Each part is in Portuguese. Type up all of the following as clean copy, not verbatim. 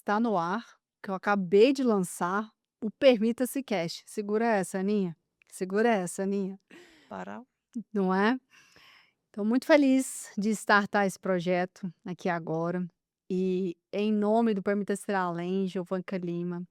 Está no ar, que eu acabei de lançar, o Permita-se Cash. Segura essa, Aninha. Segura essa, Aninha. Para Não é? Estou muito feliz de startar esse projeto aqui agora. E em nome do Permita-se Ir Além, Giovanca Lima,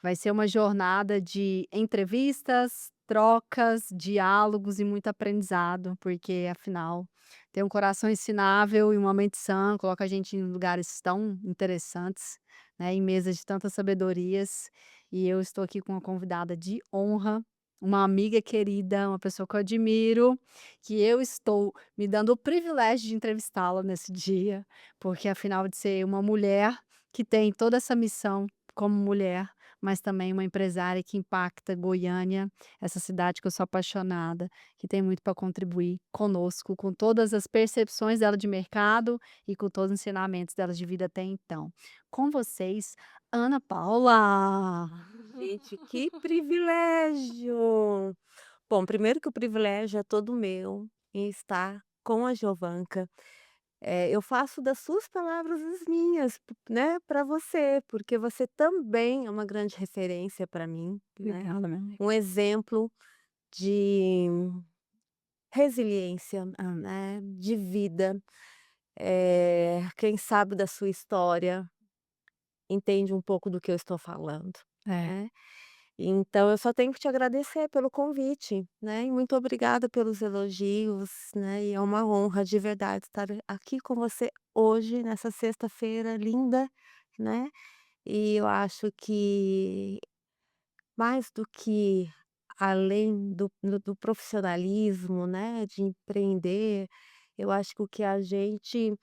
vai ser uma jornada de entrevistas, trocas, diálogos e muito aprendizado, porque afinal tem um coração ensinável e uma mente sã, coloca a gente em lugares tão interessantes, né, em mesas de tantas sabedorias. E eu estou aqui com uma convidada de honra, uma amiga querida, uma pessoa que eu admiro, que eu estou me dando o privilégio de entrevistá-la nesse dia, porque afinal de ser uma mulher que tem toda essa missão como mulher, mas também uma empresária que impacta Goiânia, essa cidade que eu sou apaixonada, que tem muito para contribuir conosco, com todas as percepções dela de mercado e com todos os ensinamentos dela de vida até então. Com vocês, Ana Paula. gente, que privilégio! Bom, primeiro que o privilégio é todo meu em estar com a Giovanca. Eu faço das suas palavras as minhas, né, para você, porque você também é uma grande referência para mim, né, Obrigada, minha amiga. um exemplo de resiliência, Hã. né, de vida. Quem sabe da sua história entende um pouco do que eu estou falando, É, né. Então eu só tenho que te agradecer pelo convite, né, e muito obrigada pelos elogios, né, e é uma honra de verdade estar aqui com você hoje, nessa sexta-feira linda, né, e eu acho que mais do que além do profissionalismo, né, de empreender, eu acho que o que a gente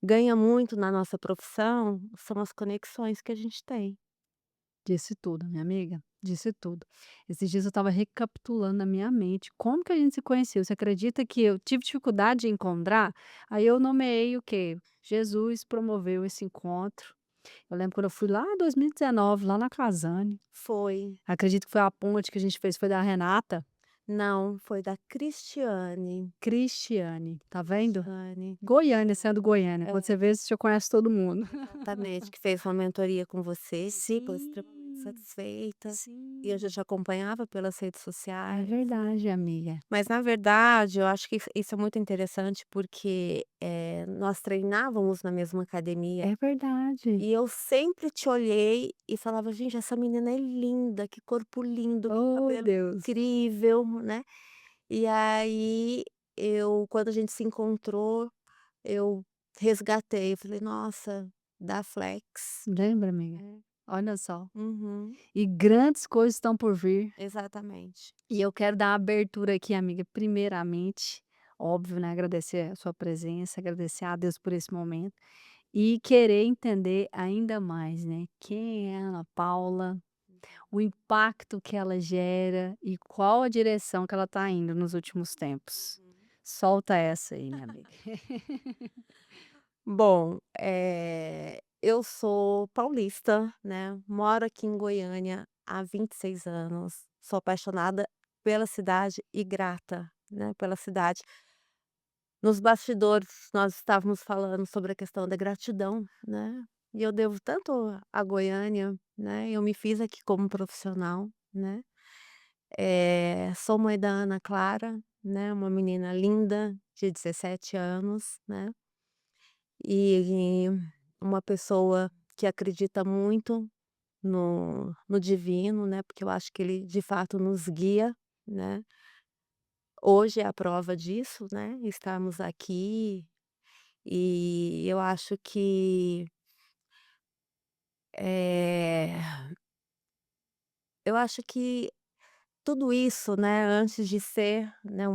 ganha muito na nossa profissão são as conexões que a gente tem. disse tudo, minha amiga, disse tudo. Esses dias eu estava recapitulando na minha mente como que a gente se conheceu. Você acredita que eu tive dificuldade de encontrar? Aí eu nomeei o quê? Jesus promoveu esse encontro. Eu lembro quando eu fui lá em 2019, lá na Casane. Foi. Acredito que foi a ponte que a gente fez, foi da Renata Não, foi da Cristiane. Cristiane, tá vendo? Cristiane. Goiânia, sendo Goiânia, quando É, você vê, você já conhece todo mundo. exatamente, que fez uma mentoria com você, ficou extremamente Sim, satisfeita, e eu sim. já te acompanhava pelas redes É sociais. verdade, amiga. Mas na verdade, eu acho que isso é muito interessante, porque, nós treinávamos na mesma academia, É verdade. e eu sempre te olhei e falava: "Gente, essa menina é linda, que corpo lindo, que Oh, cabelo Deus. incrível", né. E aí quando a gente se encontrou, eu resgatei, eu falei: "Nossa, da Flex". Lembra, amiga? É. Olha só. Uhum, E grandes coisas estão por vir. exatamente. E eu quero dar uma abertura aqui, amiga, primeiramente, óbvio, né, agradecer a sua presença, agradecer a Deus por esse momento e querer entender ainda mais, né, quem é a Ana Paula, o impacto que ela gera e qual a direção que ela está indo nos últimos tempos. Uhum. Solta essa aí, minha amiga. Bom, eu sou paulista, né, moro aqui em Goiânia há 26 anos, sou apaixonada pela cidade e grata, né, pela cidade. Nos bastidores, nós estávamos falando sobre a questão da gratidão, né, e eu devo tanto a Goiânia, né, eu me fiz aqui como profissional, né. Sou mãe da Ana Clara, né, uma menina linda de 17 anos, né, e uma pessoa que acredita muito no divino, né, porque eu acho que ele de fato nos guia, né. Hoje é a prova disso, né, estarmos aqui, e eh, eu acho que tudo isso, né, antes de ser, né,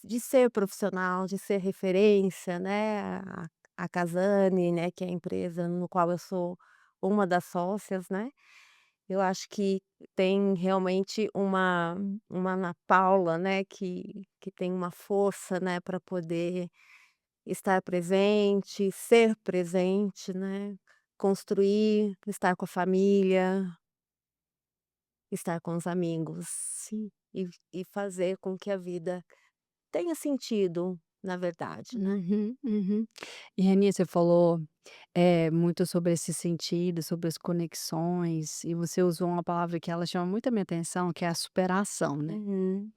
de ser profissional, de ser referência, né, a Casane, né, que é a empresa no qual eu sou uma das sócias, né, eu acho que tem realmente uma Ana Paula, né, que tem uma força, né, para poder estar presente, ser presente, né, construir, estar com a família, estar com os amigos, e fazer com que a vida tenha sentido, na verdade, né. Uhum, uhum. E Reni, você falou, muito sobre esse sentido, sobre as conexões, e você usou uma palavra que ela chama muito a minha atenção, que é a superação, né. Uhum,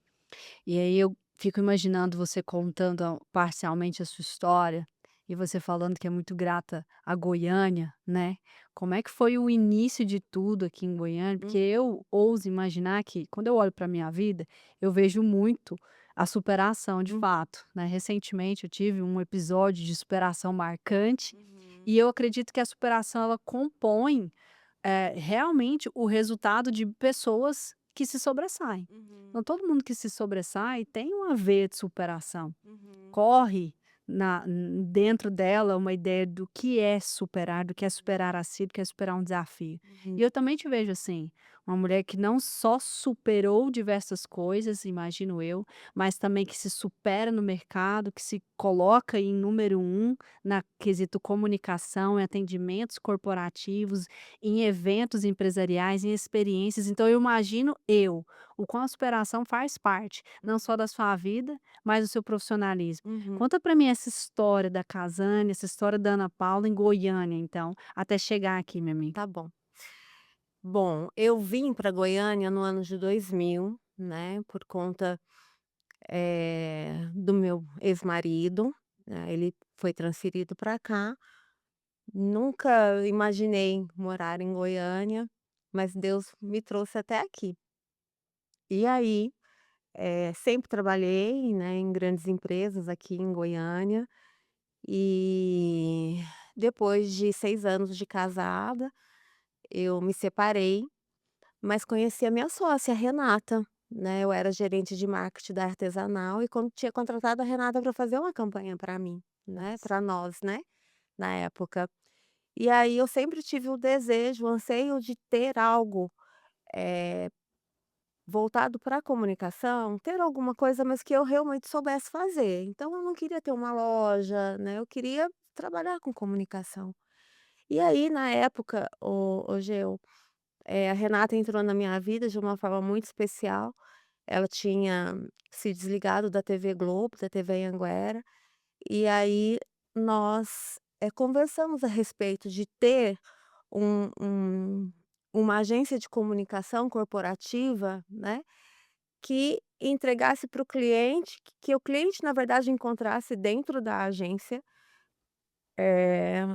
E aí eu fico imaginando você contando parcialmente a sua história, e você falando que é muito grata a Goiânia, né. Como é que foi o início de tudo aqui em Goiânia? Porque hum, eu ouso imaginar que quando eu olho para minha vida, eu vejo muito a superação de hum, fato, né. Recentemente eu tive um episódio de superação marcante, uhum, e eu acredito que a superação ela compõe, realmente o resultado de pessoas que se sobressaem. uhum, Então todo mundo que se sobressai tem uma veia de superação. uhum, Corre dentro dela uma ideia do que é superar, do que é superar a si, do que é superar um desafio. uhum, E eu também te vejo assim, uma mulher que não só superou diversas coisas, imagino eu, mas também que se supera no mercado, que se coloca em número um na quesito comunicação, em atendimentos corporativos, em eventos empresariais, em experiências. Então eu imagino o quão a superação faz parte, não só da sua vida, mas do seu profissionalismo. uhum. Conta para mim essa história da Casane, essa história da Ana Paula em Goiânia então, até chegar aqui, minha amiga. Tá bom. Bom, eu vim para Goiânia no ano de 2000, né, por conta, do meu ex-marido, né, ele foi transferido para cá. Nunca imaginei morar em Goiânia, mas Deus me trouxe até aqui. E aí, sempre trabalhei, né, em grandes empresas aqui em Goiânia, e depois de 6 anos de casada, eu me separei. Mas conheci a minha sócia, a Renata, né, eu era gerente de marketing da Artesanal e tinha contratado a Renata para fazer uma campanha para mim, né, Nossa. para nós, né, na época. E aí eu sempre tive o desejo, o anseio de ter algo, eh, voltado para a comunicação, ter alguma coisa, mas que eu realmente soubesse fazer. Então eu não queria ter uma loja, né, eu queria trabalhar com comunicação. E aí na época, o Geu, a Renata entrou na minha vida de uma forma muito especial. Ela tinha se desligado da TV Globo, da TV Anhanguera, e aí nós, conversamos a respeito de ter uma agência de comunicação corporativa, né, que entregasse para o cliente, que o cliente, na verdade, encontrasse dentro da agência, eh,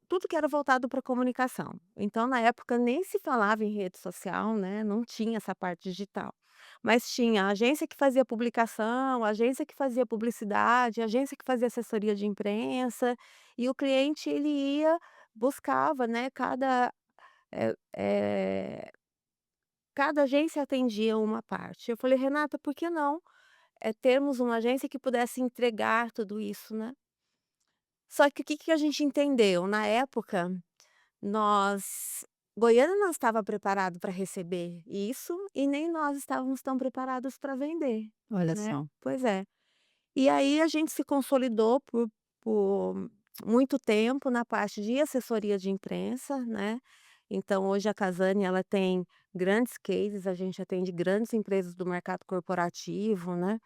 tudo que era voltado para comunicação. Então, na época, nem se falava em rede social, né, não tinha essa parte digital. Mas tinha a agência que fazia publicação, a agência que fazia publicidade, a agência que fazia assessoria de imprensa, e o cliente ele buscava, né, eh eh, cada agência atendia uma parte. Eu falei: "Renata, por que não, termos uma agência que pudesse entregar tudo isso, né?" Só que o que que a gente entendeu? Na época, nós Goiânia não estava preparado para receber isso e nem nós estávamos tão preparados para vender, Olha né. só. Pois é. E aí a gente se consolidou por muito tempo na parte de assessoria de imprensa, né. Então hoje a Casane ela tem grandes cases, a gente atende grandes empresas do mercado corporativo, né.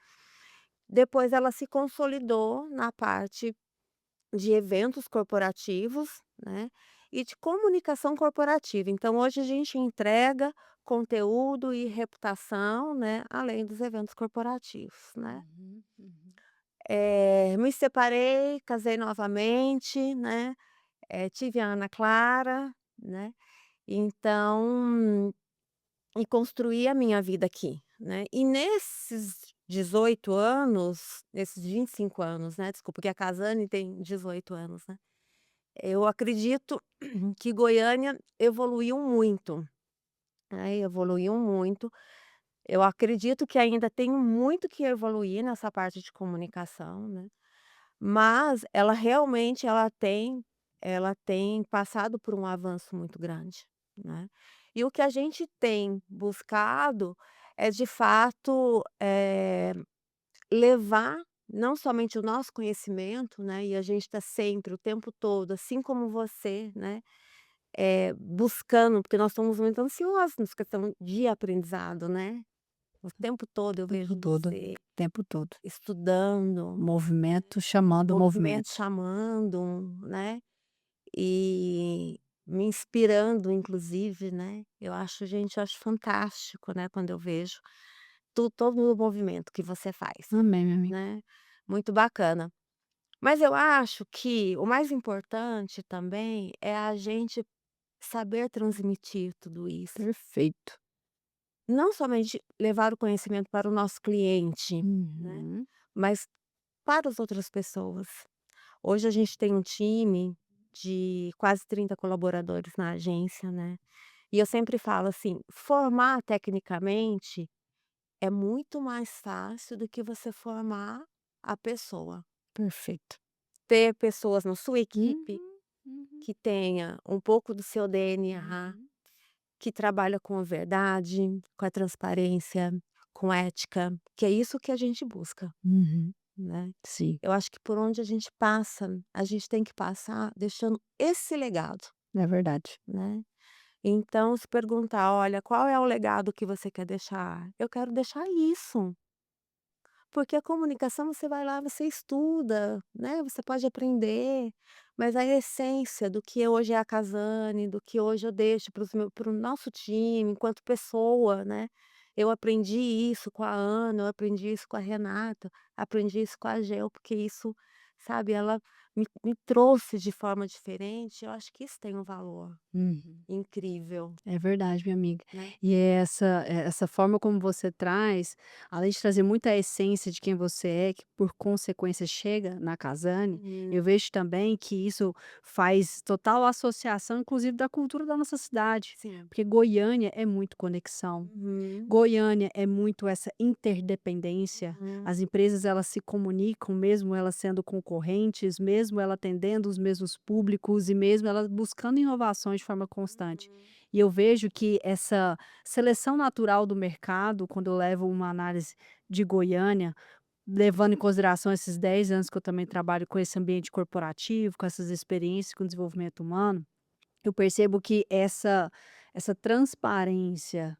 Depois ela se consolidou na parte de eventos corporativos, né, e de comunicação corporativa. Então hoje a gente entrega conteúdo e reputação, né, além dos eventos corporativos, né. Uhum, uhum. Me separei, casei novamente, né, tive a Ana Clara, né, então e construí a minha vida aqui, né. E nesses 18 anos, nesses 25 anos, né, desculpa, porque a Casane tem 18 anos, né. Eu acredito que Goiânia evoluiu muito, né, evoluiu muito. Eu acredito que ainda tem muito que evoluir nessa parte de comunicação, né, mas ela realmente ela tem passado por um avanço muito grande, né. E o que a gente tem buscado é de fato, levar não somente o nosso conhecimento, né, e a gente está sempre, o tempo todo, assim como você, né, buscando, porque nós somos muito ansiosos nessa questão de aprendizado, né. O tempo todo eu Tempo vejo todo, você tempo todo. estudando, Movimento chamando movimento movimento. chamando, né, e me inspirando inclusive, né. Eu acho fantástico, né, quando eu vejo todo o movimento que você faz, Amém, minha amiga. né, muito bacana. Mas eu acho que o mais importante também é a gente saber transmitir tudo isso. Perfeito. Não somente levar o conhecimento para o nosso cliente, né, Uhum. mas para as outras pessoas. Hoje a gente tem um time de quase 30 colaboradores na agência, né, e eu sempre falo assim: formar tecnicamente é muito mais fácil do que você formar a pessoa. Perfeito. Ter pessoas na sua equipe Uhum, uhum, que tenha um pouco do seu DNA, uhum, que trabalha com a verdade, com a transparência, com ética, que é isso que a gente busca, uhum. né. Sim, Eu acho que por onde a gente passa, a gente tem que passar deixando esse legado, é verdade. né. Então se perguntar: "Olha, qual é o legado que você quer deixar?". Eu quero deixar isso. Porque a comunicação você vai lá, você estuda, né, você pode aprender, mas a essência do que hoje é a Casane, do que hoje eu deixo para o nosso time enquanto pessoa, né. Eu aprendi isso com a Ana, eu aprendi isso com a Renata, aprendi isso com a Gel, porque isso, sabe, ela me trouxe de forma diferente, eu acho que isso tem um valor Uhum. incrível, É verdade, minha amiga. né. E essa forma como você traz, além de trazer muita essência de quem você é, que por consequência chega na Casane, eu Uhum, vejo também que isso faz total associação, inclusive, da cultura da nossa cidade, sim. porque Goiânia é muito conexão. Uhum, Goiânia é muito essa interdependência, uhum, as empresas elas se comunicam, mesmo elas sendo concorrentes, mesmo ela atendendo os mesmos públicos e mesmo elas buscando inovações de forma constante. uhum, E eu vejo que essa seleção natural do mercado, quando eu levo uma análise de Goiânia, levando em consideração esses 10 anos que eu também trabalho com esse ambiente corporativo, com essas experiências com desenvolvimento humano, eu percebo que essa transparência,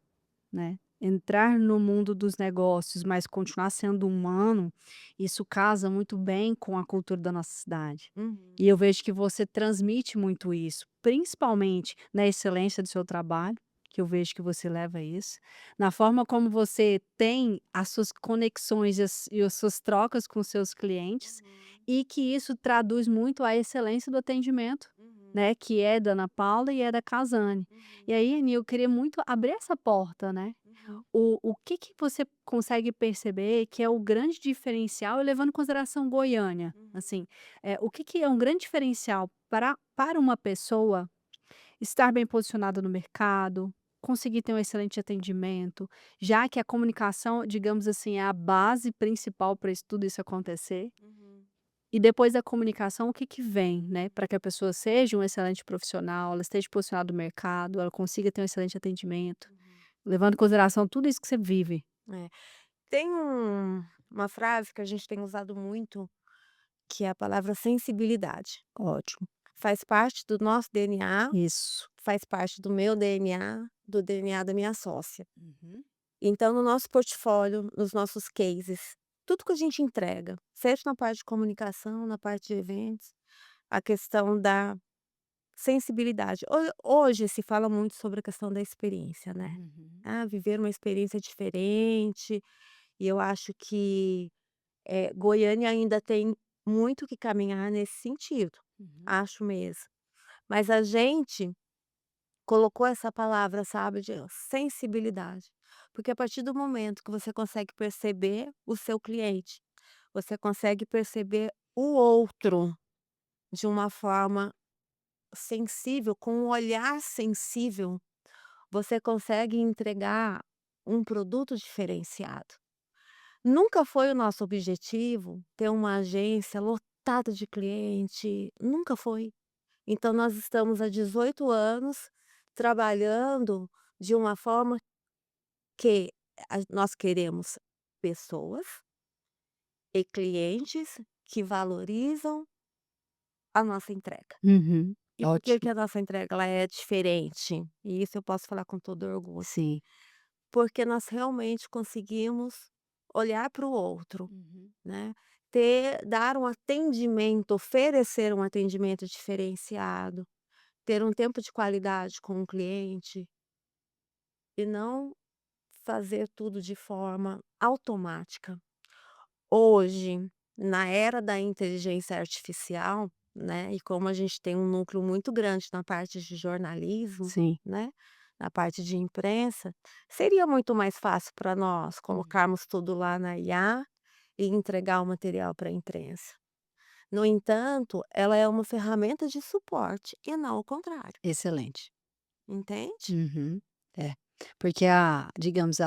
né, entrar no mundo dos negócios, mas continuar sendo humano, isso casa muito bem com a cultura da nossa cidade. uhum. E eu vejo que você transmite muito isso, principalmente na excelência do seu trabalho, que eu vejo que você leva isso, na forma como você tem as suas conexões e as suas trocas com os seus clientes, Uhum, e que isso traduz muito a excelência do atendimento, uhum, né, que é da Ana Paula e é da Casane. E uhum, aí, Ani, eu queria muito abrir essa porta, né. uhum, O que que você consegue perceber que é o grande diferencial, e levando em consideração Goiânia, uhum, assim, o que que é um grande diferencial para uma pessoa estar bem posicionada no mercado, conseguir ter um excelente atendimento, já que a comunicação, digamos assim, é a base principal para isso tudo isso acontecer? uhum, E depois da comunicação, o que que vem, né, para que a pessoa seja um excelente profissional, ela esteja posicionada no mercado, ela consiga ter um excelente atendimento, uhum. levando em consideração tudo isso que você vive. É. Tem uma frase que a gente tem usado muito, que é a palavra sensibilidade. Ótimo. Faz parte do nosso DNA, Isso. faz parte do meu DNA, do DNA da minha sócia. Uhum. Então, no nosso portfólio, nos nossos cases, tudo que a gente entrega, seja na parte de comunicação, na parte de eventos, a questão da sensibilidade. Hoje se fala muito sobre a questão da experiência, né. Uhum. Ah, viver uma experiência diferente, e eu acho que, Goiânia ainda tem muito que caminhar nesse sentido, Uhum. acho mesmo. Mas a gente colocou essa palavra, sabe, de sensibilidade, porque a partir do momento que você consegue perceber o seu cliente, você consegue perceber o outro de uma forma sensível, com um olhar sensível, você consegue entregar um produto diferenciado. Nunca foi o nosso objetivo ter uma agência lotada de cliente, nunca foi. Então nós estamos há 18 anos trabalhando de uma forma que nós queremos pessoas e clientes que valorizam a nossa entrega. Uhum. E por que Ótimo. que a nossa entrega ela é diferente? E isso eu posso falar com todo orgulho. Sim. porque nós realmente conseguimos olhar para o outro, Uhum. né, dar um atendimento, oferecer um atendimento diferenciado, ter um tempo de qualidade com o cliente e não fazer tudo de forma automática. Hoje, na era da inteligência artificial, né, e como a gente tem um núcleo muito grande na parte de jornalismo, Sim. né, na parte de imprensa, seria muito mais fácil para nós Uhum. colocarmos tudo lá na IA e entregar o material para a imprensa. No entanto, ela é uma ferramenta de suporte e não o contrário, Excelente. entende? Uhum. É. Porque digamos,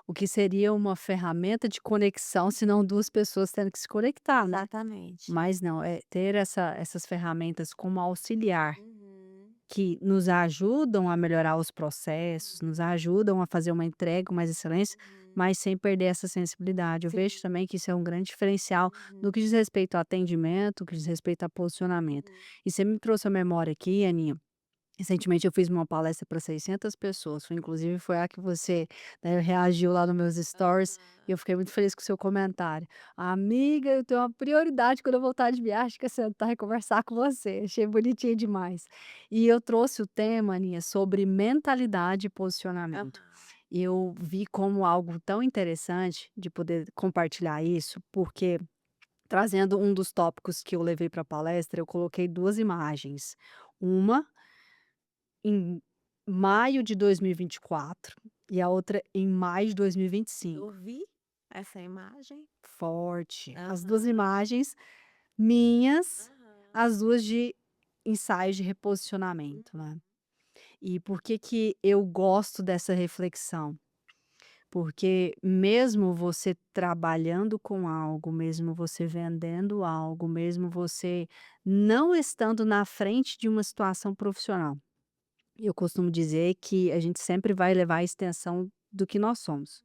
o que seria uma ferramenta de conexão, se não 2 pessoas tendo que se conectar, né. Exatamente. Mas não, é ter essas ferramentas como auxiliar, Uhum, que nos ajudam a melhorar os processos, uhum, nos ajudam a fazer uma entrega, mais excelência, uhum. mas sem perder essa sensibilidade. Eu vejo Sim. também que isso é um grande diferencial no Uhum, que diz respeito ao atendimento, no que diz respeito a posicionamento. uhum. E você me trouxe à memória aqui, Aninha. Recentemente eu fiz uma palestra para 600 pessoas, foi a que você, né, reagiu lá nos meus stories, e Aham. eu fiquei muito feliz com o seu comentário. "Amiga, eu tenho uma prioridade quando eu voltar de viagem, que é sentar e conversar com você", achei bonitinho demais. E eu trouxe o tema, Aninha, sobre mentalidade e posicionamento. Aham. Eu vi como algo tão interessante de poder compartilhar isso, porque trazendo um dos tópicos que eu levei para a palestra, eu coloquei 2 imagens. Uma em maio de 2024 e a outra em maio de dois mil e vinte e Eu cinco. vi essa imagem. Forte. As 2 Aham, imagens minhas, aham. as 2 de ensaios de reposicionamento, Uhum, né. E por que que eu gosto dessa reflexão? Porque mesmo você trabalhando com algo, mesmo você vendendo algo, mesmo você não estando na frente de uma situação profissional, eu costumo dizer que a gente sempre vai levar a extensão do que nós somos.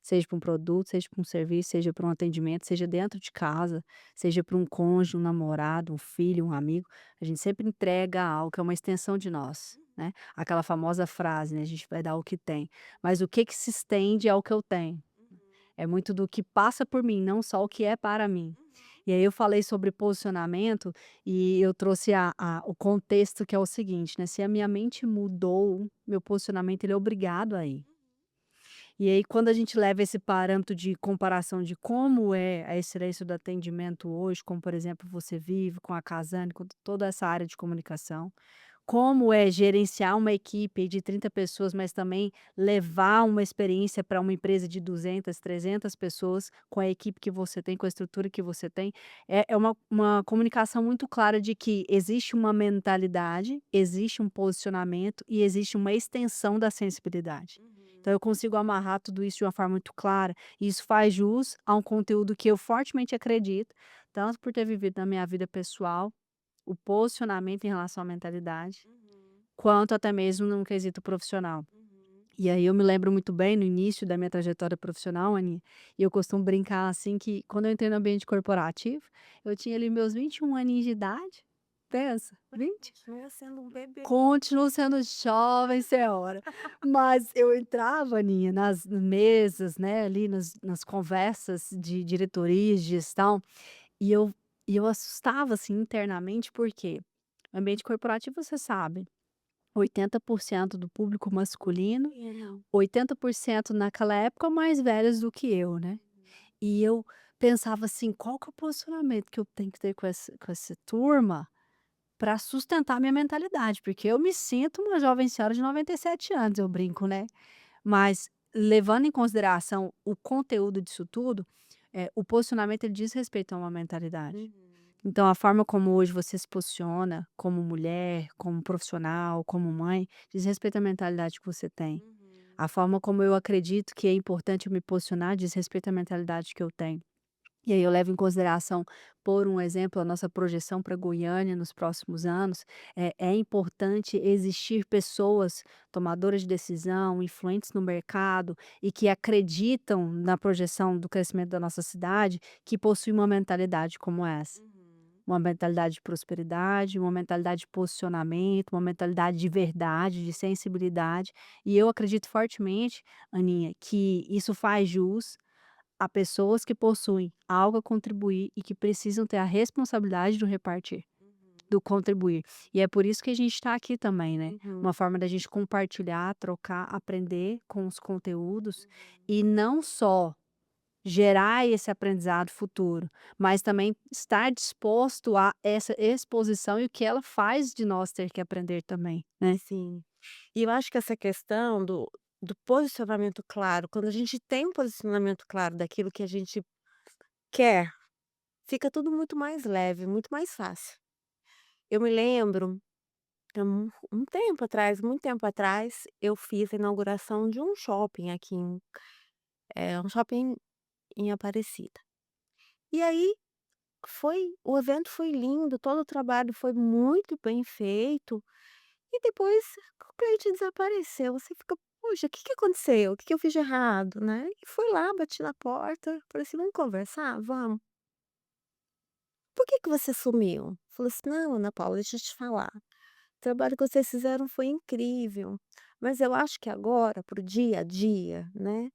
Seja para um produto, seja para um serviço, seja para um atendimento, seja dentro de casa, seja para um cônjuge, um namorado, um filho, um amigo, a gente sempre entrega algo que é uma extensão de nós, né. Aquela famosa frase, né, a gente vai dar o que tem, mas o que que se estende ao que eu tenho. uhum, É muito do que passa por mim, não só o que é para mim. uhum, E aí eu falei sobre posicionamento e eu trouxe o contexto que é o seguinte, né, se a minha mente mudou, meu posicionamento ele é obrigado a ir. uhum, E aí quando a gente leva esse parâmetro de comparação de como é a excelência do atendimento hoje, como por exemplo você vive com a Casane, com toda essa área de comunicação, como é gerenciar uma equipe de 30 pessoas, mas também levar uma experiência para uma empresa de 200, 300 pessoas com a equipe que você tem, com a estrutura que você tem. É uma comunicação muito clara de que existe uma mentalidade, existe um posicionamento e existe uma extensão da sensibilidade. uhum, Então eu consigo amarrar tudo isso de uma forma muito clara, e isso faz jus a um conteúdo que eu fortemente acredito, tanto por ter vivido na minha vida pessoal, o posicionamento em relação à mentalidade, uhum, quanto até mesmo num quesito profissional. uhum. E aí eu me lembro muito bem no início da minha trajetória profissional, Aninha, e eu costumo brincar assim que quando eu entrei no ambiente corporativo, eu tinha ali meus 21 aninhos de idade, pensa, Você 20, continua sendo um bebê. continuo sendo jovem senhora, mas eu entrava, Aninha, nas mesas, né, ali nas conversas de diretoria, de gestão, e eu assustava, assim, internamente, porque o ambiente corporativo, você sabe, 80% do público masculino, Masculino. 80% naquela época mais velhos do que eu, né. Uhum, E eu pensava assim: "Qual que é o posicionamento que eu tenho que ter com essa turma para sustentar minha mentalidade?", porque eu me sinto uma jovem senhora de 97 anos, eu brinco, né. Mas levando em consideração o conteúdo disso tudo, o posicionamento ele diz respeito a uma mentalidade. uhum, Então a forma como hoje você se posiciona como mulher, como profissional, como mãe, diz respeito à mentalidade que você tem. uhum, A forma como eu acredito que é importante eu me posicionar diz respeito à mentalidade que eu tenho. E aí eu levo em consideração, por um exemplo, a nossa projeção para Goiânia nos próximos anos, é importante existir pessoas tomadoras de decisão, influentes no mercado e que acreditam na projeção do crescimento da nossa cidade, que possuem uma mentalidade como essa. uhum. uma mentalidade de prosperidade, uma mentalidade de posicionamento, uma mentalidade de verdade, de sensibilidade. E eu acredito fortemente, Aninha, que isso faz jus a pessoas que possuem algo a contribuir e que precisam ter a responsabilidade do repartir, Uhum, do contribuir. E é por isso que a gente está aqui também, né, uhum, uma forma da gente compartilhar, trocar, aprender com os conteúdos uhum. e não só gerar esse aprendizado futuro, mas também estar disposto a essa exposição e o que ela faz de nós ter que aprender também, né. Sim. E eu acho que essa questão do posicionamento claro, quando a gente tem um posicionamento claro daquilo que a gente quer, fica tudo muito mais leve, muito mais fácil. Eu me lembro, há um tempo atrás, muito tempo atrás, eu fiz a inauguração de um shopping aqui um shopping em Aparecida. E aí o evento foi lindo, todo o trabalho foi muito bem feito, e depois o cliente desapareceu, você fica: "Poxa, o que que aconteceu? O que que eu fiz de errado?", né. E fui lá, bati na porta, falei assim: "Vamos conversar? Vamos. Por que que você sumiu?". Falou assim: "Não, Ana Paula, deixa eu te falar, o trabalho que vocês fizeram foi incrível, mas eu acho que agora, para o dia a dia, né,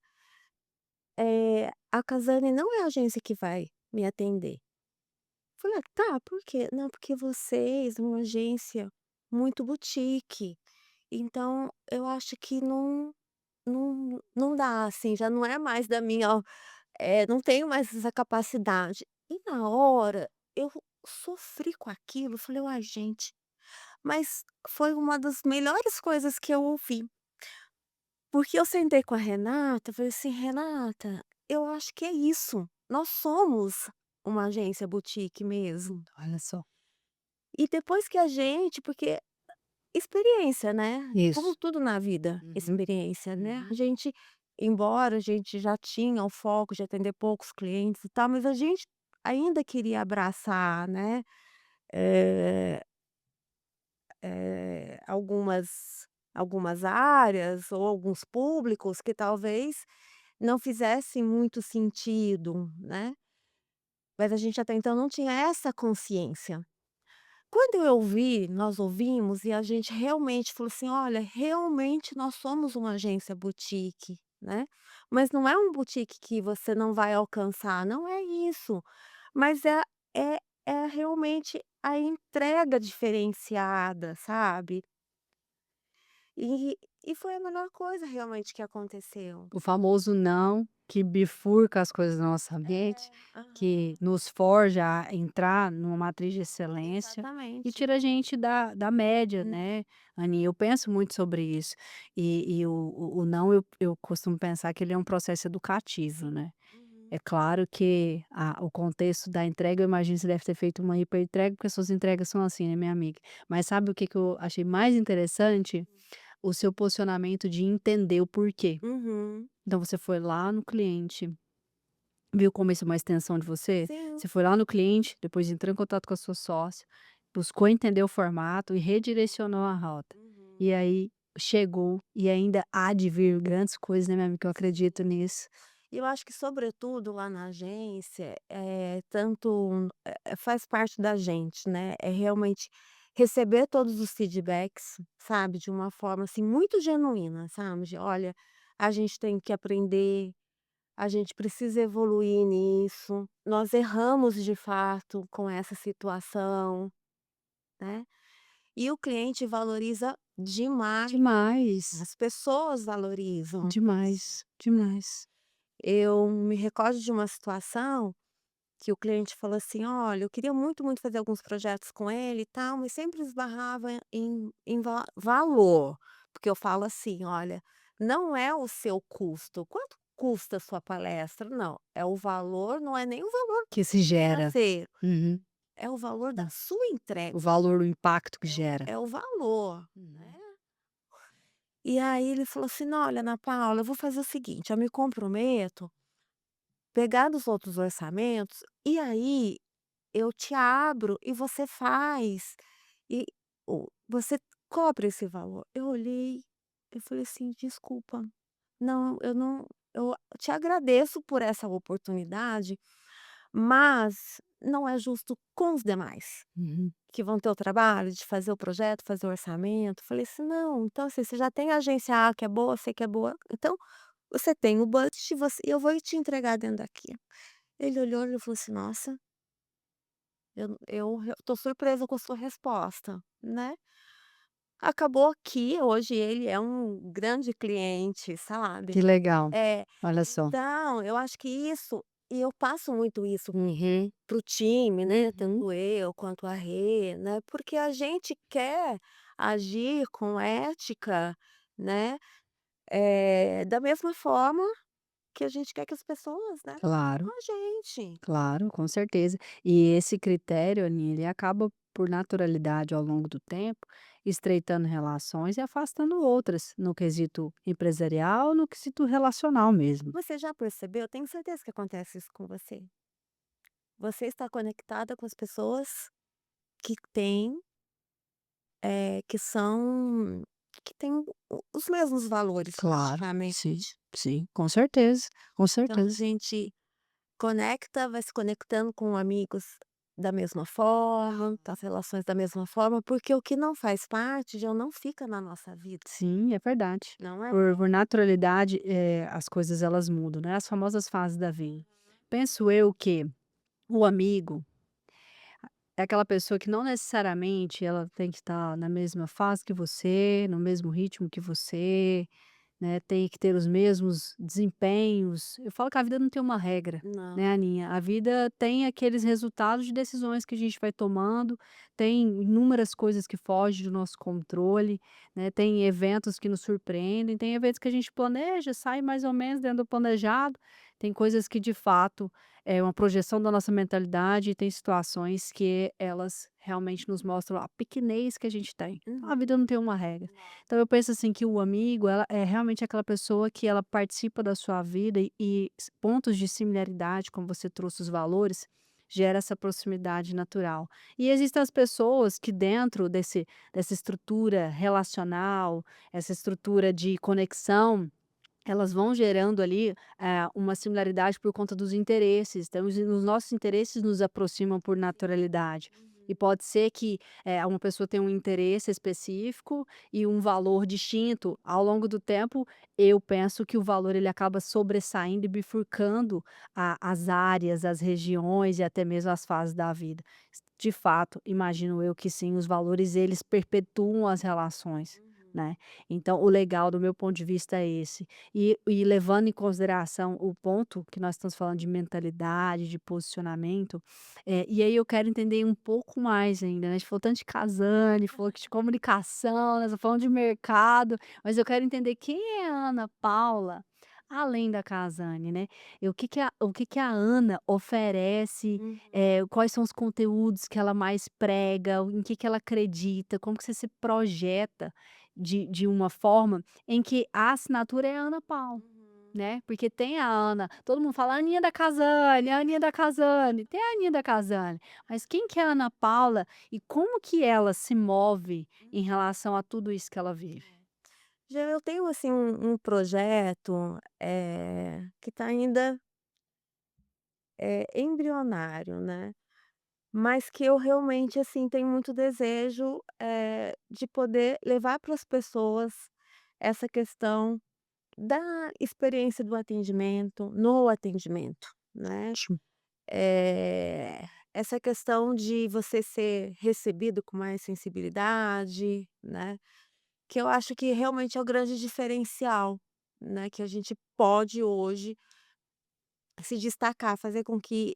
a Casane não é a agência que vai me atender". Falei: "Ah, tá, por quê?". "Não, porque vocês é uma agência muito boutique, então eu acho que não dá, assim, já não é mais da minha não tenho mais essa capacidade". E na hora eu sofri com aquilo, falei: "Uai, gente", mas foi uma das melhores coisas que eu ouvi, porque eu sentei com a Renata, falei assim: "Renata, eu acho que é isso, nós somos uma agência boutique mesmo". Olha só. E depois que a gente porque experiência, né, como Isso. tudo na vida, Uhum, experiência, né. A uhum. gente embora a gente já tinha o foco de atender poucos clientes e tal, mas a gente ainda queria abraçar, né, eh algumas áreas ou alguns públicos que talvez não fizessem muito sentido, né, mas a gente até então não tinha essa consciência. Quando nós ouvimos e a gente realmente falou assim: "Olha, realmente nós somos uma agência boutique, né, mas não é um boutique que você não vai alcançar, não é isso, mas é é realmente a entrega diferenciada, sabe". E foi a melhor coisa realmente que aconteceu. O famoso não, que bifurca as coisas na nossa mente, É, que aham, nos forja a entrar numa matriz de excelência e exatamente. tira a gente da média, Hum, né, Aninha, eu penso muito sobre isso. E o não eu costumo pensar que ele é um processo educativo, né. uhum, É claro que o contexto da entrega, eu imagino que você deve ter feito uma hiper entrega, porque as suas entregas são assim, né, minha amiga. Mas sabe o que que eu achei mais interessante? O seu posicionamento de entender o porquê. uhum, Então você foi lá no cliente, viu como isso é uma extensão de você? sim, Você foi lá no cliente, depois entrou em contato com a sua sócia, buscou entender o formato e redirecionou a rota. E uhum. aí chegou e ainda há de vir grandes coisas, né, minha amiga, que eu acredito nisso. E eu acho que sobretudo lá na agência, tanto faz parte da gente, né, é realmente receber todos os feedbacks, sabe, de uma forma, assim, muito genuína, sabe, de: "Olha, a gente tem que aprender, a gente precisa evoluir nisso, nós erramos de fato com essa situação", né. E o cliente valoriza demais, Demais, as pessoas valorizam isso, demais, né. demais. Eu me recordo de uma situação que o cliente falou assim: "Olha, eu queria muito, muito fazer alguns projetos com ele e tal, mas sempre esbarrava em valor", porque eu falo assim: "Olha, não é o seu custo, quanto custa a sua palestra? Não, é o valor, não é nem o valor Que se gera. financeiro, Uhum. é o valor da Hum. sua entrega, O valor, o impacto que gera. é o valor", né. Uhum. E aí ele falou assim: "Olha, Ana Paula, eu vou fazer o seguinte, eu me comprometo, pegar dos outros orçamentos, e aí eu te abro e você faz, e você cobra esse valor". Eu olhei, eu falei assim: "Desculpa, não, eu não eu te agradeço por essa oportunidade, mas não é justo com os demais, Uhum. que vão ter o trabalho de fazer o projeto, fazer o orçamento. Falei assim: "Não, então assim, você já tem a agência A que é boa, sei que é boa, então você tem o budget, eu vou te entregar dentro daqui". Ele olhou e falou assim: "Nossa, eu tô surpresa com a sua resposta", né. Acabou que hoje ele é um grande cliente, sabe. Que legal. É, Olha só. então eu acho que isso e eu passo muito isso Uhum. para o time, né, Uhum. tanto eu quanto a Rê, né, porque a gente quer agir com ética, né, da mesma forma que a gente quer que as pessoas, né, façam com Claro. a gente. Claro, com certeza. E esse critério, Aninha, ele acaba por naturalidade ao longo do tempo, estreitando relações e afastando outras, no quesito empresarial, no quesito relacional mesmo. Você já percebeu? Tenho certeza que acontece isso com você. Você está conectada com as pessoas que têm, que são que têm os mesmos valores Claro, sim, praticamente. sim, com certeza, com Então a certeza. gente conecta, vai se conectando com amigos da mesma forma, das relações da mesma forma, porque o que não faz parte já não fica na nossa vida, Sim, é verdade. não é? Por naturalidade, as coisas elas mudam, né? As famosas fases da vida. Penso eu que o amigo é aquela pessoa que não necessariamente ela tem que estar na mesma fase que você, no mesmo ritmo que você, né, tem que ter os mesmos desempenhos. Eu falo que a vida não tem uma regra, Não. né, Aninha? A vida tem aqueles resultados de decisões que a gente vai tomando, tem inúmeras coisas que fogem do nosso controle, né, tem eventos que nos surpreendem, tem eventos que a gente planeja, sai mais ou menos dentro do planejado, tem coisas que de fato é uma projeção da nossa mentalidade e tem situações que elas realmente nos mostram a pequenez que a gente tem. Então a Uhum. vida não tem uma regra. Não. Então eu penso assim que o amigo, ela é realmente aquela pessoa que ela participa da sua vida e pontos de similaridade, como você trouxe os valores, gera essa proximidade natural. E existem as pessoas que dentro dessa estrutura relacional, essa estrutura de conexão, elas vão gerando ali, uma similaridade por conta dos interesses, então os nossos interesses nos aproximam por naturalidade. E Uhum. pode ser que, uma pessoa tenha um interesse específico e um valor distinto. Ao longo do tempo, eu penso que o valor ele acaba sobressaindo e bifurcando a as áreas, as regiões e até mesmo as fases da vida. De fato, imagino eu que sim, os valores eles perpetuam as relações, Uhum. né. Então o legal do meu ponto de vista é esse. E levando em consideração o ponto que nós estamos falando de mentalidade, de posicionamento, e aí eu quero entender um pouco mais ainda, né, a gente falou tanto de Casane, falou que de comunicação, nós estamos falando de mercado, mas eu quero entender quem é a Ana Paula, além da Casane, né. E o que que a Ana oferece, Uhum. quais são os conteúdos que ela mais prega, em que ela acredita, como que você se projeta de uma forma em que a assinatura é Ana Paula, Uhum. né, porque tem a Ana todo mundo fala: "Aninha da Casane, a Aninha da Casane", tem a Aninha da Casane, mas quem que é a Ana Paula e como que ela se move em Uhum. relação a tudo isso que ela vive? É. Já eu tenho, assim, um projeto, que está ainda, embrionário, né, mas que eu realmente, assim, tenho muito desejo, de poder levar para as pessoas essa questão da experiência do atendimento, no atendimento, né. Ótimo, Essa questão de você ser recebido com mais sensibilidade, né, que eu acho que realmente é o grande diferencial, né, que a gente pode hoje se destacar, fazer com que,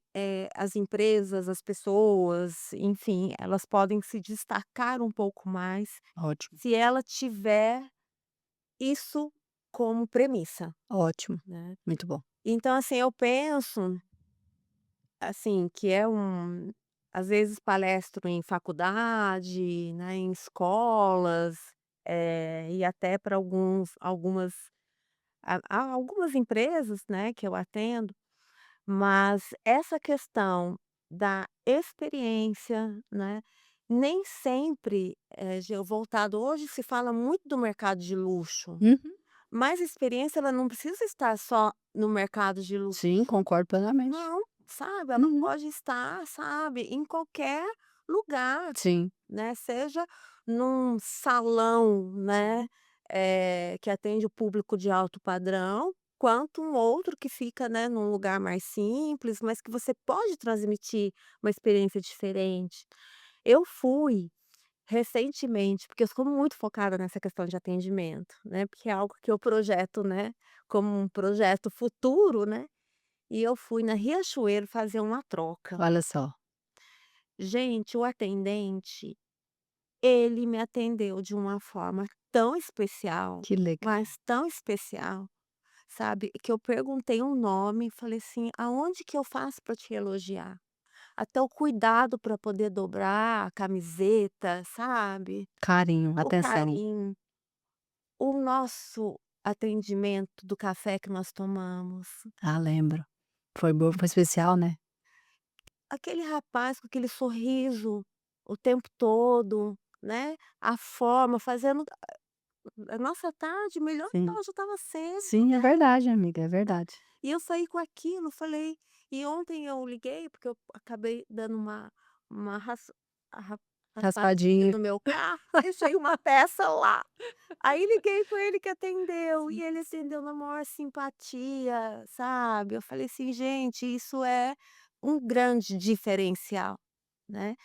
as empresas, as pessoas, enfim, elas podem se destacar um pouco mais, ótimo, se ela tiver isso como premissa, ótimo, né. muito bom. Então, assim, eu penso, assim, que às vezes palestro em faculdade, né, em escolas, e até para algumas algumas empresas, né, que eu atendo, mas essa questão da experiência, né, nem sempre, voltado hoje se fala muito do mercado de luxo, Uhum. mas a experiência ela não precisa estar só no mercado de luxo. Sim, concordo plenamente. Não. sabe, ela Uhum. pode estar, sabe, em qualquer lugar, Sim. né, seja num salão, né, que atende o público de alto padrão, quanto um outro que fica, né, num lugar mais simples, mas que você pode transmitir uma experiência diferente. Eu fui recentemente, porque eu sou muito focada nessa questão de atendimento, né, porque é algo que eu projeto, né, como um projeto futuro, né, e eu fui na Riachuelo fazer uma troca. Olha só, Gente, o atendente, ele me atendeu de uma forma tão especial, que legal. mas tão especial, sabe, que eu perguntei um nome e falei assim: "Aonde que eu faço para te elogiar?". Até o cuidado para poder dobrar a camiseta, sabe, Carinho, o atenção. carinho, o nosso atendimento do café que nós tomamos. Ah, lembro. Foi bom, foi especial, né? Aquele rapaz com aquele sorriso o tempo todo, né, a forma, fazendo a nossa tarde melhor que Sim. ela já estava sendo, Sim, é né. verdade, amiga, é verdade. E eu saí com aquilo, falei e ontem eu liguei, porque eu acabei dando uma arra raspadinha Raspadinha. no meu carro, deixei uma peça lá. Aí liguei para ele que atendeu, e Sim. ele atendeu na maior simpatia, sabe. Eu falei assim: "Gente, isso é um grande diferencial", né.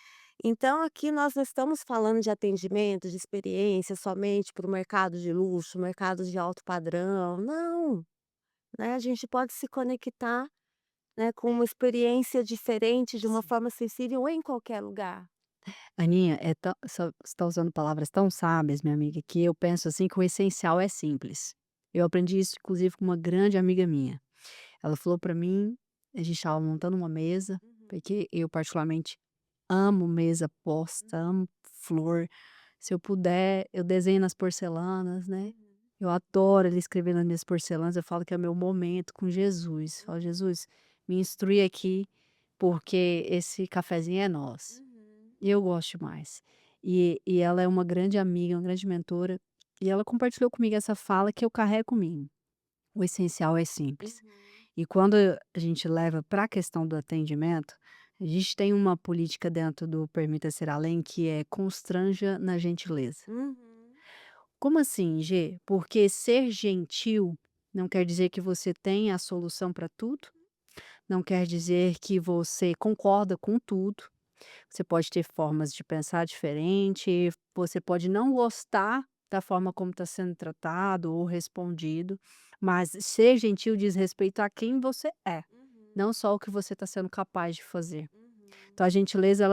Então aqui nós não estamos falando de atendimento, de experiência somente para o mercado de luxo, mercado de alto padrão, não, né, a gente pode se conectar, né, com uma experiência diferente, de uma Sim. forma sensível em qualquer lugar. Aninha, é tão você está usando palavras tão sábias, minha amiga, que eu penso assim que o essencial é simples. Eu aprendi isso inclusive com uma grande amiga minha. Ela falou pra mim, a gente estava montando uma mesa, Uhum, porque eu particularmente amo mesa posta, uhum, amo flor. Se eu puder, eu desenho nas porcelanas, né. uhum, Eu adoro ele escrever nas minhas porcelanas, eu falo que é o meu momento com Jesus. Falo: uhum, "Jesus, me instrui aqui, porque esse cafezinho é nosso". uhum, E eu gosto demais. E ela é uma grande amiga, uma grande mentora, e ela compartilhou comigo essa fala que eu carrego comigo. O essencial é simples. uhum, E quando a gente leva para a questão do atendimento, a gente tem uma política dentro do Permita Ser Além que é constranja na gentileza. uhum, Como assim, G? Porque ser gentil não quer dizer que você tem a solução para tudo, não quer dizer que você concorda com tudo. Você pode ter formas de pensar diferente, você pode não gostar da forma como está sendo tratado ou respondido, mas ser gentil diz respeito a quem você é, uhum, não só o que você está sendo capaz de fazer. uhum, Então a gentileza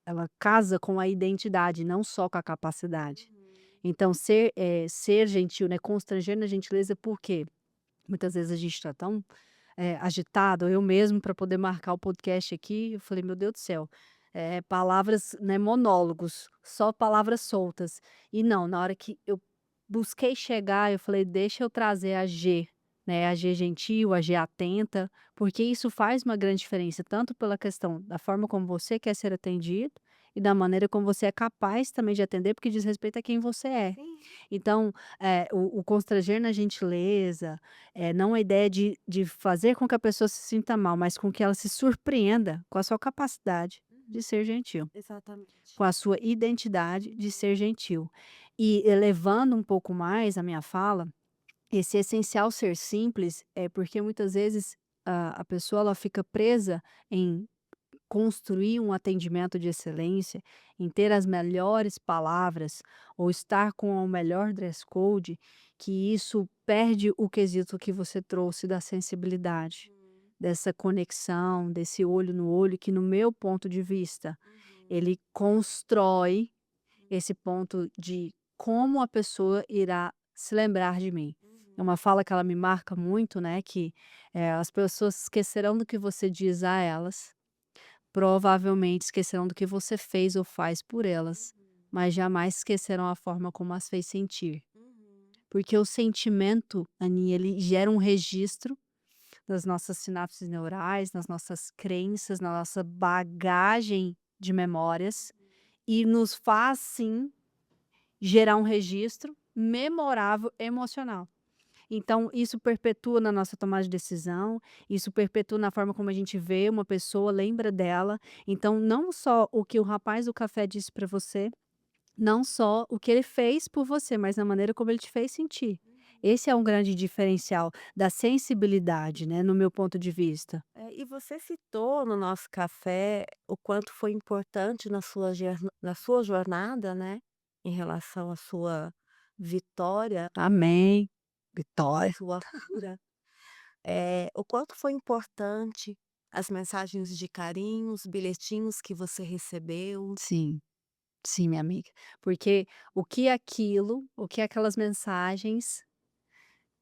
ela casa com a identidade, não só com a capacidade. uhum, Então ser gentil, né, constranger na gentileza, por quê? Muitas vezes a gente está tão, agitado, eu mesmo para poder marcar o podcast aqui, eu falei: "Meu Deus do céu, palavras, né, monólogos, só palavras soltas". E não, na hora que eu busquei chegar, eu falei: "Deixa eu trazer a G", né, a G gentil, a G atenta, porque isso faz uma grande diferença, tanto pela questão da forma como você quer ser atendido, e da maneira como você é capaz também de atender, porque diz respeito a quem você é. sim, Então, o constranger na gentileza, não a ideia de fazer com que a pessoa se sinta mal, mas com que ela se surpreenda com a sua capacidade de uhum, ser gentil, exatamente. com a sua identidade de Uhum, ser gentil. E elevando um pouco mais a minha fala, esse essencial ser simples é porque muitas vezes a pessoa ela fica presa em construir um atendimento de excelência, em ter as melhores palavras ou estar com o melhor dress code, que isso perde o quesito que você trouxe da sensibilidade, uhum, dessa conexão, desse olho no olho, que no meu ponto de vista, uhum, ele constrói esse ponto de como a pessoa irá se lembrar de mim. É uhum, uma fala que ela me marca muito, né, que, as pessoas esquecerão do que você diz a elas. Provavelmente esquecerão do que você fez ou faz por elas, uhum, mas jamais esquecerão a forma como as fez sentir. uhum, Porque o sentimento, Aninha, ele gera um registro nas nossas sinapses neurais, nas nossas crenças, na nossa bagagem de memórias e nos faz sim gerar um registro memorável emocional. Então isso perpetua na nossa tomada de decisão, isso perpetua na forma como a gente vê uma pessoa, lembra dela. Então não só o que o rapaz do café disse para você, não só o que ele fez por você, mas na maneira como ele te fez sentir. Esse é um grande diferencial da sensibilidade, né, no meu ponto de vista. E você citou no nosso café o quanto foi importante na sua jornada, né, em relação à sua vitória, Amém. à Vitória. sua cura. O quanto foi importante as mensagens de carinho, os bilhetinhos que você recebeu. Sim, sim, minha amiga. Porque o que aquelas mensagens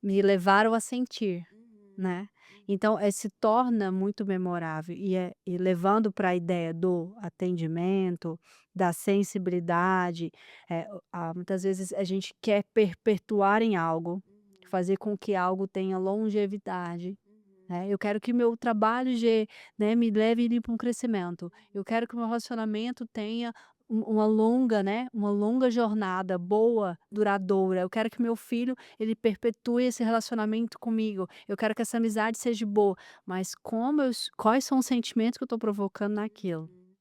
me levaram a sentir, Uhum, né. uhum, Então, se torna muito memorável e levando para a ideia do atendimento, da sensibilidade, muitas vezes a gente quer perpetuar em algo, uhum, fazer com que algo tenha longevidade, uhum, né. Eu quero que meu trabalho né, me leve ele para um crescimento. Eu uhum, quero que o meu relacionamento tenha uma longa, né, uma longa jornada boa, duradoura. Eu quero que meu filho ele perpetue esse relacionamento comigo. Eu quero que essa amizade seja boa, mas quais são os sentimentos que eu estou provocando naquilo? uhum,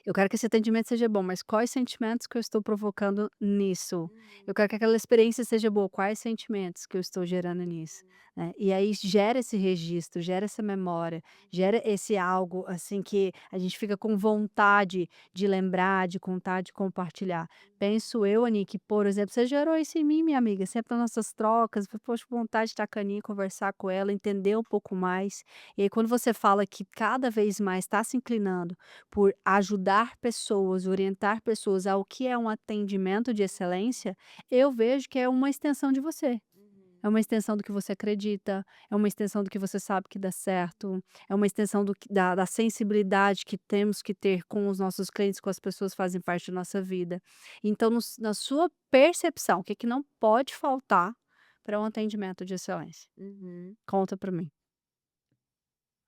Eu quero que esse atendimento seja bom, mas quais sentimentos que eu estou provocando nisso? Eu uhum, quero que aquela experiência seja boa, quais sentimentos que eu estou gerando nisso? uhum, Né? E aí gera esse registro, gera essa memória, uhum, gera esse algo assim que a gente fica com vontade de lembrar, de contar, de compartilhar. Penso eu, Ani, que, por exemplo, você gerou isso em mim, minha amiga, sempre nas nossas trocas, poxa, vontade de estar com a Aninha, conversar com ela, entender um pouco mais. E aí, quando você fala que cada vez mais está se inclinando por ajudar pessoas, orientar pessoas ao que é um atendimento de excelência, eu vejo que é uma extensão de você. uhum, É uma extensão do que você acredita, é uma extensão do que você sabe que dá certo, é uma extensão da sensibilidade que temos que ter com os nossos clientes, com as pessoas que fazem parte da nossa vida. Então, na sua percepção, o que, que não pode faltar para um atendimento de excelência? uhum. Conta para mim.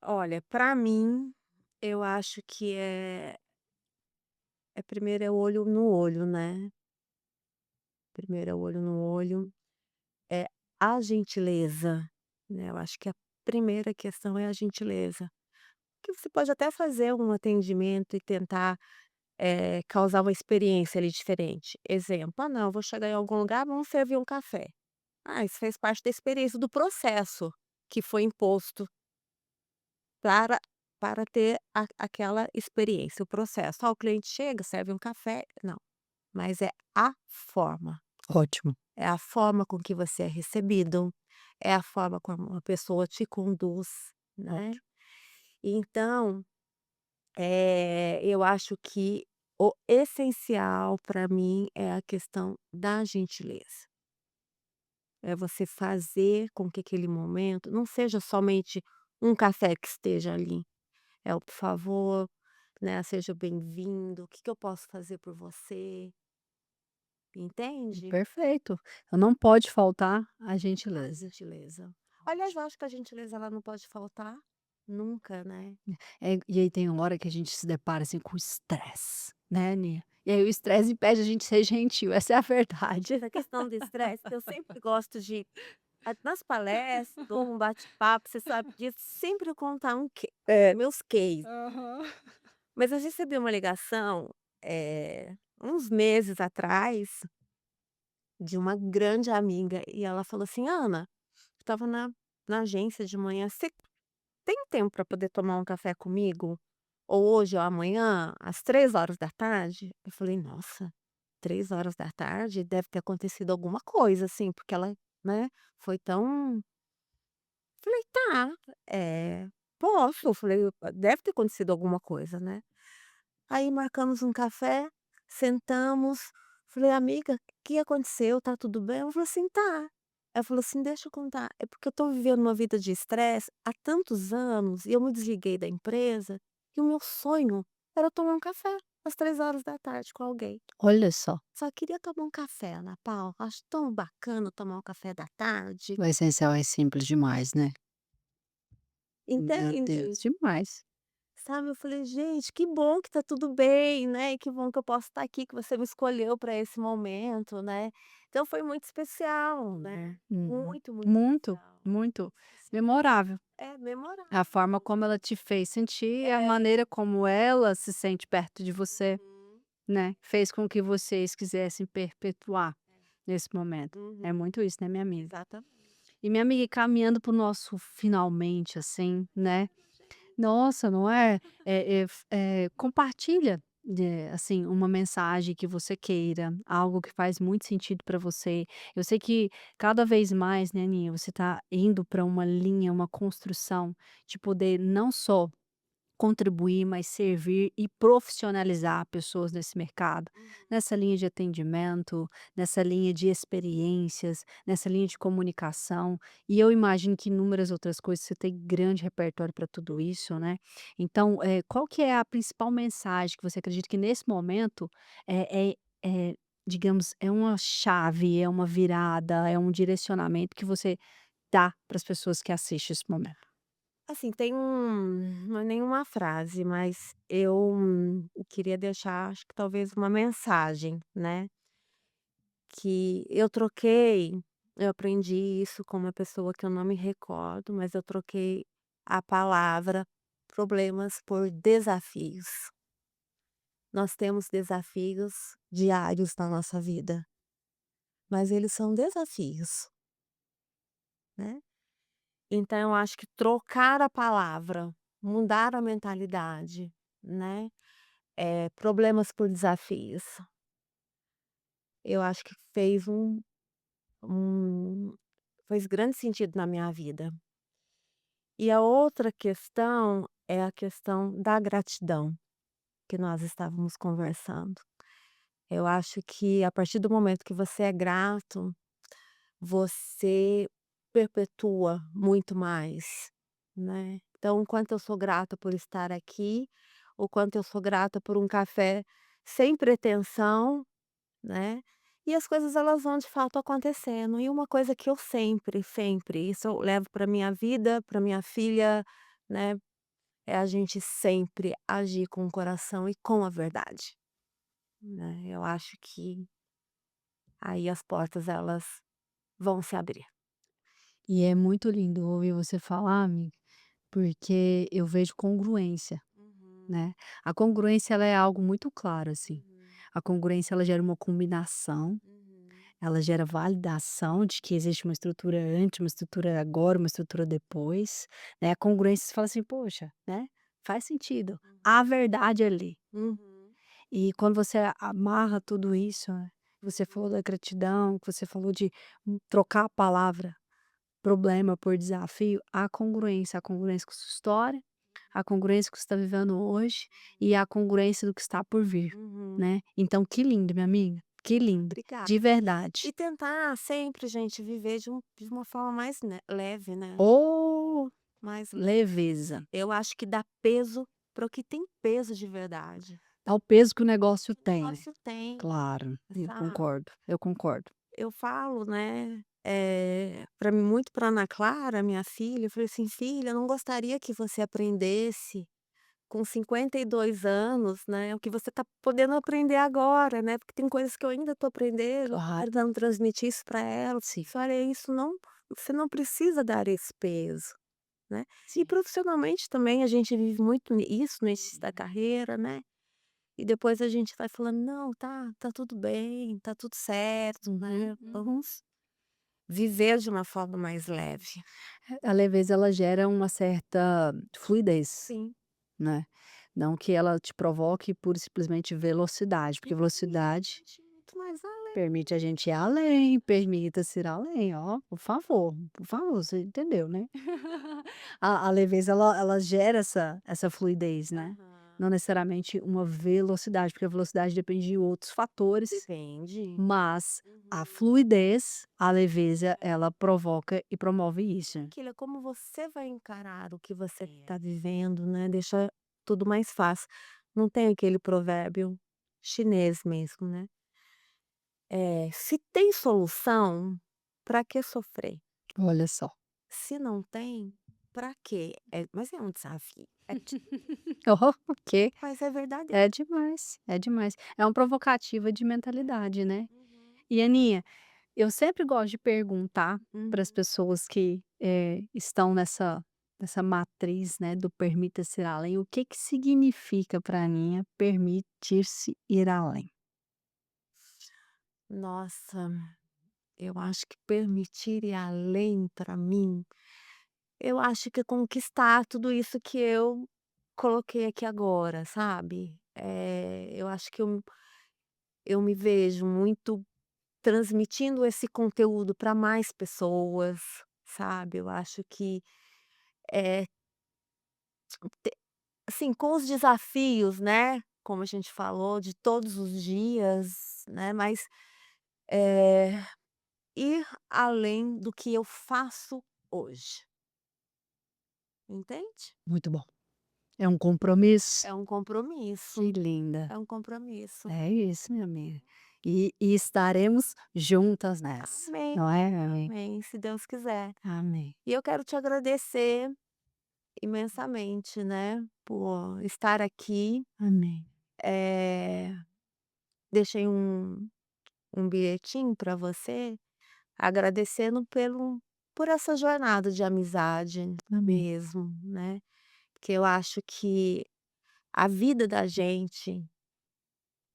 Olha, para mim, eu acho que primeiro é o olho no olho, né. Primeiro é o olho no olho, é a gentileza, né, eu acho que a primeira questão é a gentileza. Que você pode até fazer um atendimento e tentar, causar uma experiência ali diferente. Exemplo: "Ah não, eu vou chegar em algum lugar, vamos servir um café". Ah, isso fez parte da experiência, do processo que foi imposto para ter aquela experiência, o processo. Ah, o cliente chega, serve um café, não, mas é a forma. Ótimo. É a forma com que você é recebido, é a forma como a pessoa te conduz, né. Ótimo. Então, eu acho que o essencial para mim é a questão da gentileza. É você fazer com que aquele momento não seja somente um café que esteja ali, é o "por favor", né, "seja bem-vindo", "o que que eu posso fazer por você", entende? Perfeito. Então não pode faltar a A gentileza. gentileza. Aliás, eu acho que a gentileza ela não pode faltar nunca, né. E aí tem uma hora que a gente se depara, assim, com estresse, né, Nia. E aí o estresse impede a gente ser gentil, essa é a verdade. Essa questão do estresse, eu sempre gosto de nas palestras ou um bate-papo, você sabe disso, sempre contar meus case. Aham. Mas eu recebi uma ligação, uns meses atrás, de uma grande amiga e ela falou assim: "Ana, eu estava na agência de manhã, você tem tempo para poder tomar um café comigo? Ou hoje ou amanhã, às 15h?" Eu falei: "Nossa, 15h deve ter acontecido alguma coisa, assim, porque ela, né, foi tão". Falei: "Tá, posso", eu falei: Deve ter acontecido alguma coisa, né". Aí marcamos um café, sentamos, falei: "Amiga, o que aconteceu? Tá tudo bem?" Ela falou assim: "Tá". Ela falou assim: "Deixa eu contar, é porque eu tô vivendo uma vida de estresse há tantos anos e eu me desliguei da empresa, e o meu sonho era tomar um café às 15h com alguém. Olha só, Só queria tomar um café, Ana Paula, acho tão bacana tomar um café da tarde", o essencial é simples demais, né. Meu Deus, entende? demais. Sabe, eu falei: "Gente, que bom que tá tudo bem, né, e que bom que eu posso estar aqui, que você me escolheu para esse momento, né". Então foi muito especial, né, Uhum. muito, muito Muito, especial. muito Especial. memorável. É A forma memorável. como ela te fez sentir, a É. maneira como ela se sente perto de você, Uhum. né, fez com que vocês quisessem perpetuar É. nesse momento. É Uhum. muito isso, né, minha amiga? Exatamente. E minha amiga, caminhando para o nosso finalmente, assim, né, nossa, não é? Compartilha, assim, uma mensagem que você queira, algo que faz muito sentido para você. Eu sei que cada vez mais, né, Aninha, você está indo para uma linha, uma construção de poder não só contribuir, mas servir e profissionalizar pessoas nesse mercado, Uhum. nessa linha de atendimento, nessa linha de experiências, nessa linha de comunicação. E eu imagino que inúmeras outras coisas, você tem grande repertório para tudo isso, né? Então, qual que é a principal mensagem que você acredita que nesse momento digamos, é uma chave, é uma virada, é um direcionamento que você dá para as pessoas que assistem esse momento? Assim, tem não é nenhuma frase, mas eu queria deixar, acho que talvez uma mensagem, né, que eu aprendi isso com uma pessoa que eu não me recordo, mas eu troquei a palavra problemas por desafios. Nós temos desafios diários na nossa vida, mas eles são desafios, né. Então eu acho que trocar a palavra, mudar a mentalidade, né, problemas por desafios, eu acho que um fez grande sentido na minha vida. E a outra questão é a questão da gratidão, que nós estávamos conversando. Eu acho que a partir do momento que você é grato, você perpetua muito mais, né. Então, o quanto eu sou grata por estar aqui, o quanto eu sou grata por um café sem pretensão, né, e as coisas elas vão de fato acontecendo. E uma coisa que eu sempre, sempre, isso eu levo para minha vida, para minha filha, né, é a gente sempre agir com o coração e com a verdade, né. Eu acho que aí as portas elas vão se abrir. E é muito lindo ouvir você falar, amiga, porque eu vejo congruência, Uhum, né. A congruência ela é algo muito claro, assim. uhum, A congruência ela gera uma combinação, uhum, ela gera validação de que existe uma estrutura antes, uma estrutura agora, uma estrutura depois, né. A congruência você fala assim: "Poxa, né, faz sentido, uhum, há verdade ali". uhum, E quando você amarra tudo isso, né, você falou da gratidão, que você falou de trocar a palavra problema por desafio, a congruência com sua história, a congruência com o que você está vivendo hoje e a congruência do que está por vir, uhum. né. Então que lindo, minha amiga, que lindo, Obrigada. de verdade. E tentar sempre, gente, viver de uma forma mais leve, né, Ô, mais leveza, eu acho que dá peso para o que tem peso de verdade. dá o peso que o negócio O tem, né. negócio tem, Claro, eu sabe. concordo, eu concordo. Eu falo, né, pra mim muito pra Ana Clara, minha filha, eu falei assim: "Filha, eu não gostaria que você aprendesse com 52 anos, né, o que você está podendo aprender agora, né, porque tem coisas que eu ainda estou aprendendo, Claro, tentando transmitir isso para ela". sim, Falei: "Olha, isso não você não precisa dar esse peso, né". E sim. profissionalmente também a gente vive muito isso no início da carreira, né, e depois a gente vai falando: "Não, tá tudo bem, tá tudo certo, Uhum, né, uhum. vamos viver de uma forma mais leve". A leveza ela gera uma certa fluidez, Sim. né, não que ela te provoque pura e simplesmente velocidade, E porque permite a velocidade gente ir muito mais além. permite a gente ir além, permita-se ir além, ó, por favor, você entendeu, né. A leveza ela gera essa fluidez, né, Aham. não necessariamente uma velocidade, porque a velocidade depende de outros fatores, Depende. mas a Uhum. fluidez, a leveza, É. ela provoca e promove isso. Aquilo é como você vai encarar o que você está vivendo, né, deixa tudo mais fácil. Não tem aquele provérbio chinês mesmo, né, se tem solução, para que sofrer? Olha só. Se não tem, para quê? Mas é um desafio. Oh, ok. Mas é verdadeiro. É demais, é demais. É uma provocativa de mentalidade, né. Uhum. E Aninha, Eu sempre gosto de perguntar para as Uhum. pessoas que, estão nessa matriz, né, do permita-se ir além, o que que significa para mim permitir-se ir além? Nossa, eu acho que permitir ir além para mim, eu acho que é conquistar tudo isso que eu coloquei aqui agora, sabe. Eu acho que eu me vejo muito transmitindo esse conteúdo para mais pessoas, sabe. Eu acho que, eh, assim, com os desafios, né, como a gente falou, de todos os dias, né, mas, eh, ir além do que eu faço hoje, entende? Muito bom. É um compromisso? É um Que compromisso, linda. é um compromisso. É isso, minha amiga. E estaremos juntas nessa, Amém, não é, minha amiga? amém, se Deus quiser. Amém. E eu quero te agradecer imensamente, né, por estar aqui. Amém. Eh, Deixei um bilhetinho para você, agradecendo por essa jornada de amizade Amém. mesmo, né, porque eu acho que a vida da gente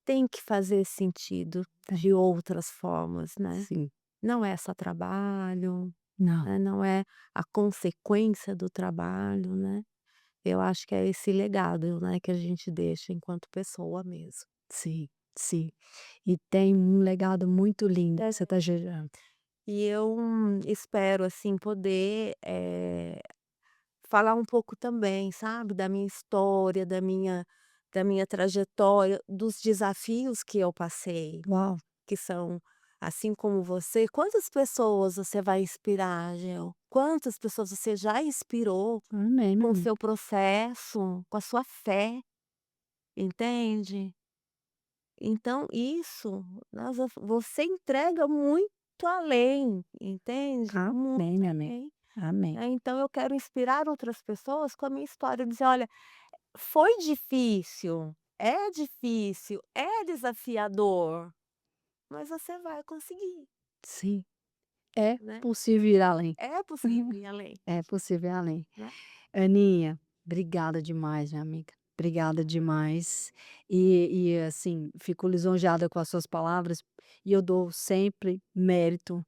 tem que fazer sentido Tem. de outras formas, né. Sim. Não é só trabalho, Não. né, não é a consequência do trabalho, né. Eu acho que é esse legado, né, que a gente deixa enquanto pessoa mesmo. Sim, sim. E tem um legado muito lindo que É. você está gerando. E eu espero, assim, poder, falar um pouco também, sabe, da minha história, da minha trajetória, dos desafios que eu passei, Uau! que são, assim como você, quantas pessoas você vai inspirar, Gel? Quantas pessoas você já inspirou Amém, meu com o amigo. seu processo, com a sua fé, entende? Então isso, né, você entrega muito além, entende? Muito Amém, minha amiga. além. Amém. Então eu quero inspirar outras pessoas com a minha história, dizer: "Olha, foi difícil, é desafiador, mas você vai conseguir, Sim, é né. possível ir além. É possível ir além", É possível ir além. né. Aninha, obrigada demais, minha amiga. Obrigada demais. Assim, fico lisonjeada com as suas palavras e eu dou sempre mérito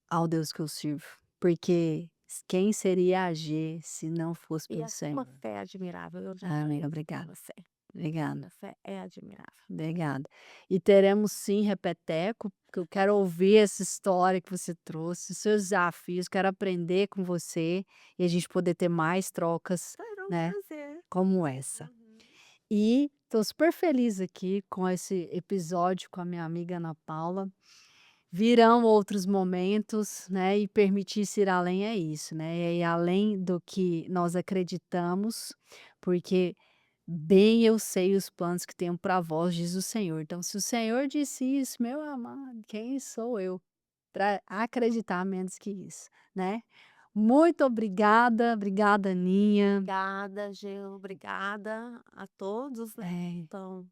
ao Deus que eu sirvo, porque quem seria a G se não fosse E pelo a sua Senhor? fé é admirável, eu já Ah, falei amiga, isso para obrigada. você. Obrigada. A fé é admirável. Obrigada. E teremos sim repeteco, porque eu quero ouvir essa história que você trouxe, os seus desafios, quero aprender com você e a gente poder ter mais trocas, Será um né, prazer. como essa. Uhum. E estou super feliz aqui com esse episódio com a minha amiga Ana Paula. Virão outros momentos, né, e permitir-se ir além é isso, né, é ir além do que nós acreditamos, porque bem eu sei os planos que tenho para vós, diz o Senhor. Então, se o Senhor disse isso, meu amado, quem sou eu para acreditar menos que isso, né? Muito obrigada, obrigada, Aninha. Obrigada, Gil. Obrigada a todos, né, que É, estão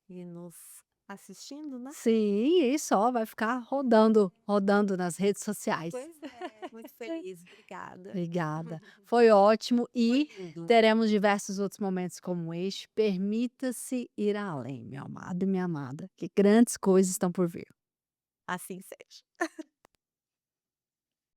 aí nos assistindo, né. sim, e só vai ficar rodando, rodando nas redes sociais. Pois é, muito feliz. Obrigada. Obrigada, foi ótimo Foi e lindo. teremos diversos outros momentos como este. Permita-se ir além, meu amado e minha amada, que grandes coisas estão por vir. Assim seja.